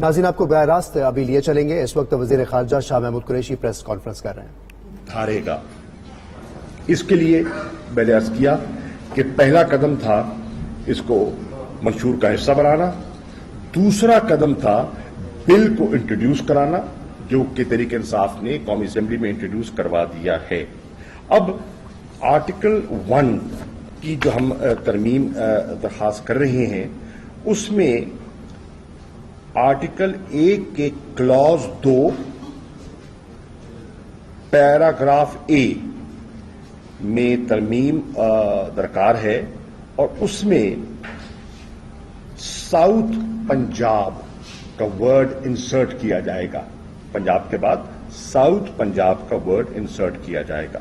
ناظرین آپ کو براہ راست ابھی لیے چلیں گے. اس وقت وزیر خارجہ شاہ محمود قریشی پریس کانفرنس کر رہے ہیں. ہارے گا اس کے لیے میں نے عرض کیا کہ پہلا قدم تھا اس کو منشور کا حصہ بنانا، دوسرا قدم تھا بل کو انٹروڈیوس کرانا جو کہ تحریک انصاف نے قومی اسمبلی میں انٹروڈیوس کروا دیا ہے. اب آرٹیکل 1 کی جو ہم ترمیم درخواست کر رہے ہیں اس میں آرٹیکل 1 کے کلاز 2 پیراگراف اے میں ترمیم درکار ہے اور اس میں ساؤتھ پنجاب کا ورڈ انسرٹ کیا جائے گا. پنجاب کے بعد ساؤتھ پنجاب کا ورڈ انسرٹ کیا جائے گا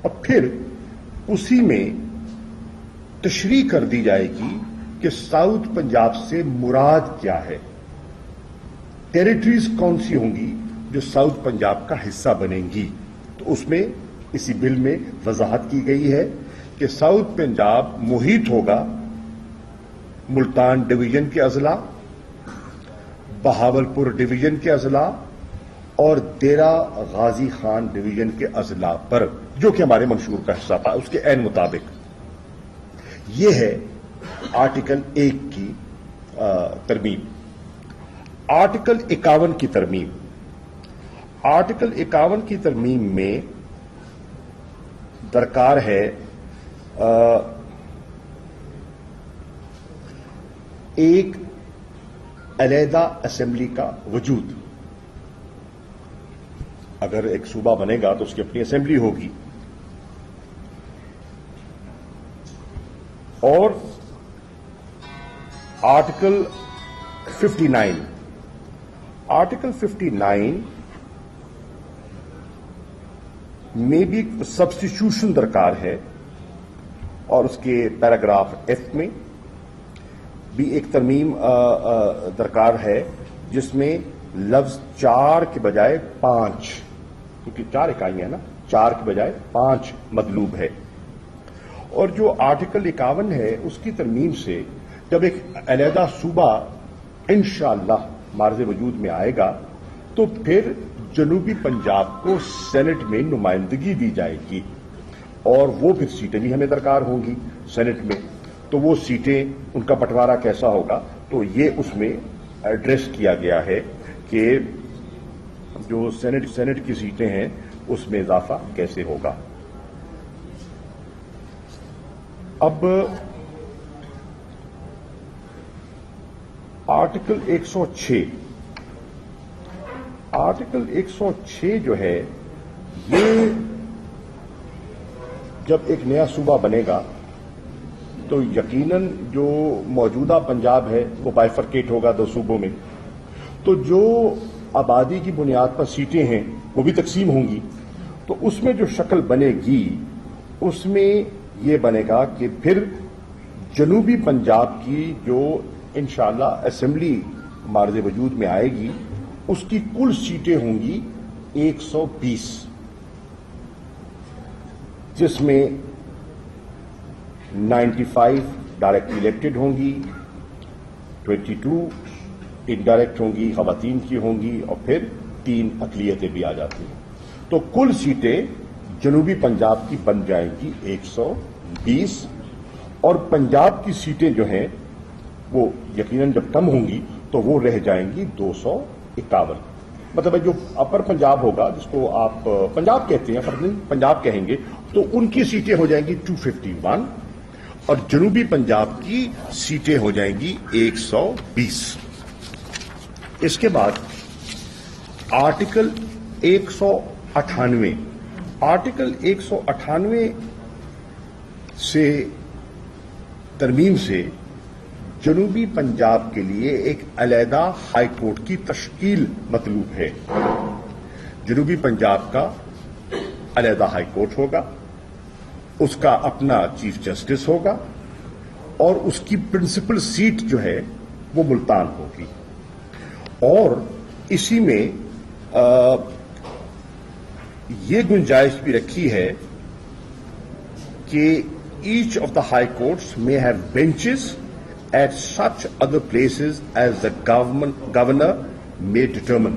اور پھر اسی میں تشریح کر دی جائے گی کہ ساؤتھ پنجاب سے مراد کیا ہے، ٹیریٹریز کون سی ہوں گی جو ساؤتھ پنجاب کا حصہ بنیں گی. تو اس میں اسی بل میں وضاحت کی گئی ہے کہ ساؤتھ پنجاب محیط ہوگا ملتان ڈویژن کے اضلاع، بہاولپور ڈویژن کے اضلاع اور ڈیرہ غازی خان ڈویژن کے اضلاع پر، جو کہ ہمارے منشور کا حصہ تھا اس کے عین مطابق. یہ ہے آرٹیکل 1 کی ترمیم. آرٹیکل 51 کی ترمیم. آرٹیکل 51 کی ترمیم میں درکار ہے ایک علیحدہ اسمبلی کا وجود. اگر ایک صوبہ بنے گا تو اس کی اپنی اسمبلی ہوگی اور آرٹیکل 59 میں بھی سبسٹیٹیوشن درکار ہے اور اس کے پیراگراف ایف میں بھی ایک ترمیم درکار ہے جس میں لفظ 4 کے بجائے 5، کیونکہ 4 اکائیاں ہیں نا، 4 کے بجائے 5 مطلوب ہے. اور جو آرٹیکل 51 ہے اس کی ترمیم سے جب ایک علیحدہ صوبہ انشاءاللہ معرض وجود میں آئے گا تو پھر جنوبی پنجاب کو سینٹ میں نمائندگی دی جائے گی اور وہ پھر سیٹیں بھی ہمیں درکار ہوں گی سینٹ میں. تو وہ سیٹیں ان کا بٹوارا کیسا ہوگا تو یہ اس میں ایڈریس کیا گیا ہے کہ جو سینٹ کی سیٹیں ہیں اس میں اضافہ کیسے ہوگا. اب آرٹیکل 106 جو ہے یہ جب ایک نیا صوبہ بنے گا تو یقیناً جو موجودہ پنجاب ہے وہ بائیفرکیٹ ہوگا 2 صوبوں میں، تو جو آبادی کی بنیاد پر سیٹیں ہیں وہ بھی تقسیم ہوں گی. تو اس میں جو شکل بنے گی اس میں یہ بنے گا کہ پھر جنوبی پنجاب کی جو انشاءاللہ اسمبلی معرض وجود میں آئے گی اس کی کل سیٹیں ہوں گی 120، جس میں 95 ڈائریکٹ الیکٹڈ ہوں گی، 22 انڈائریکٹ ہوں گی، خواتین کی ہوں گی اور پھر 3 اقلیتیں بھی آ جاتی ہیں. تو کل سیٹیں جنوبی پنجاب کی بن جائیں گی 120 اور پنجاب کی سیٹیں جو ہیں وہ یقیناً جب کم ہوں گی تو وہ رہ جائیں گی 251. مطلب جو اپر پنجاب ہوگا جس کو آپ پنجاب کہتے ہیں، فرضاً پنجاب کہیں گے، تو ان کی سیٹیں ہو جائیں گی 251 اور جنوبی پنجاب کی سیٹیں ہو جائیں گی 120. اس کے بعد آرٹیکل 198 سے ترمیم سے جنوبی پنجاب کے لیے ایک علیحدہ ہائی کورٹ کی تشکیل مطلوب ہے. جنوبی پنجاب کا علیحدہ ہائی کورٹ ہوگا، اس کا اپنا چیف جسٹس ہوگا اور اس کی پرنسپل سیٹ جو ہے وہ ملتان ہوگی. اور اسی میں یہ گنجائش بھی رکھی ہے کہ each of the high courts may have benches at such other places as the governor may determine.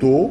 2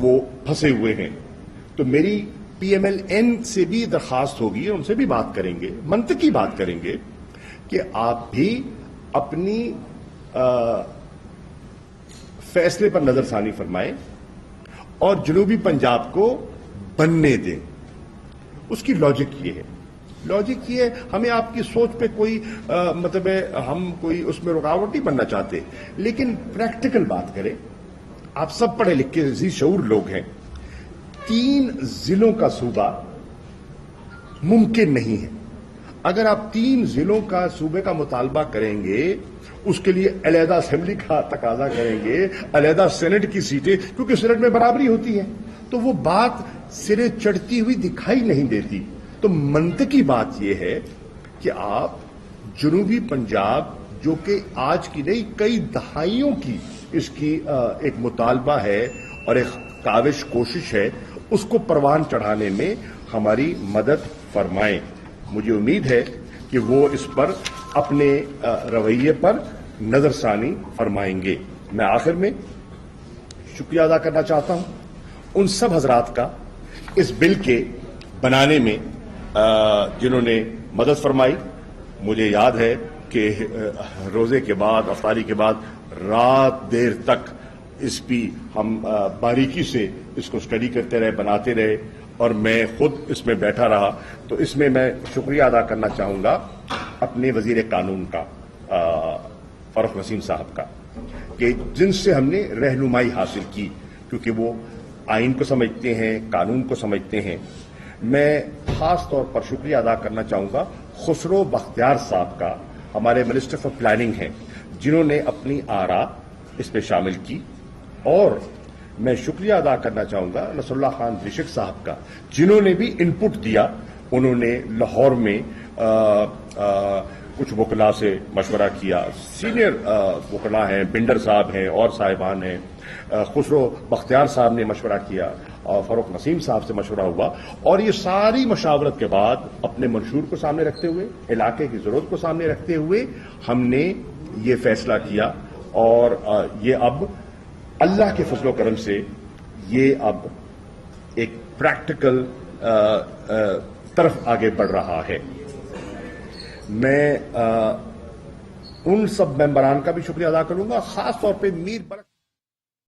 وہ پھنسے ہوئے ہیں. تو میری پی ایم ایل این سے بھی درخواست ہوگی, ان سے بھی بات کریں گے, منطقی بات کریں گے کہ آپ بھی اپنی فیصلے پر نظر ثانی فرمائیں اور جنوبی پنجاب کو بننے دیں. اس کی لاجک یہ ہے, ہمیں آپ کی سوچ پہ کوئی مطلب ہے, ہم کوئی اس میں رکاوٹ نہیں بننا چاہتے, لیکن پریکٹیکل بات کریں. آپ سب پڑھے لکھے ذی شعور لوگ ہیں. 3 ضلعوں کا صوبہ ممکن نہیں ہے. اگر آپ 3 ضلعوں کا صوبے کا مطالبہ کریں گے, اس کے لیے علیحدہ اسمبلی کا تقاضا کریں گے, علیحدہ سینٹ کی سیٹیں, کیونکہ سینٹ میں برابری ہوتی ہے, تو وہ بات سرے چڑھتی ہوئی دکھائی نہیں دیتی. تو منطقی بات یہ ہے کہ آپ جنوبی پنجاب, جو کہ آج کی نہیں کئی دہائیوں کی اس کی ایک مطالبہ ہے اور ایک کاوش کوشش ہے, اس کو پروان چڑھانے میں ہماری مدد فرمائیں. مجھے امید ہے کہ وہ اس پر اپنے رویے پر نظر ثانی فرمائیں گے. میں آخر میں شکریہ ادا کرنا چاہتا ہوں ان سب حضرات کا اس بل کے بنانے میں جنہوں نے مدد فرمائی. مجھے یاد ہے کہ روزے کے بعد, افطاری کے بعد رات دیر تک اس بھی ہم باریکی سے اس کو اسٹڈی کرتے رہے, بناتے رہے, اور میں خود اس میں بیٹھا رہا. تو اس میں میں شکریہ ادا کرنا چاہوں گا اپنے وزیر قانون کا, فاروق نسیم صاحب کا, کہ جن سے ہم نے رہنمائی حاصل کی, کیونکہ وہ آئین کو سمجھتے ہیں, قانون کو سمجھتے ہیں. میں خاص طور پر شکریہ ادا کرنا چاہوں گا خسرو بختیار صاحب کا, ہمارے منسٹر فار پلاننگ ہیں, جنہوں نے اپنی آراء اس میں شامل کی. اور میں شکریہ ادا کرنا چاہوں گا نصر اللہ خان دشک صاحب کا, جنہوں نے بھی ان پٹ دیا. انہوں نے لاہور میں کچھ وکلاء سے مشورہ کیا, سینئر وکلاء ہیں, بنڈر صاحب ہیں اور صاحبان ہیں, خسرو بختیار صاحب نے مشورہ کیا, اور فاروق نسیم صاحب سے مشورہ ہوا, اور یہ ساری مشاورت کے بعد اپنے منشور کو سامنے رکھتے ہوئے, علاقے کی ضرورت کو سامنے رکھتے ہوئے ہم نے یہ فیصلہ کیا. اور یہ اب اللہ کے فضل و کرم سے یہ اب ایک پریکٹیکل طرف آگے بڑھ رہا ہے. میں ان سب ممبران کا بھی شکریہ ادا کروں گا, خاص طور پہ میر برق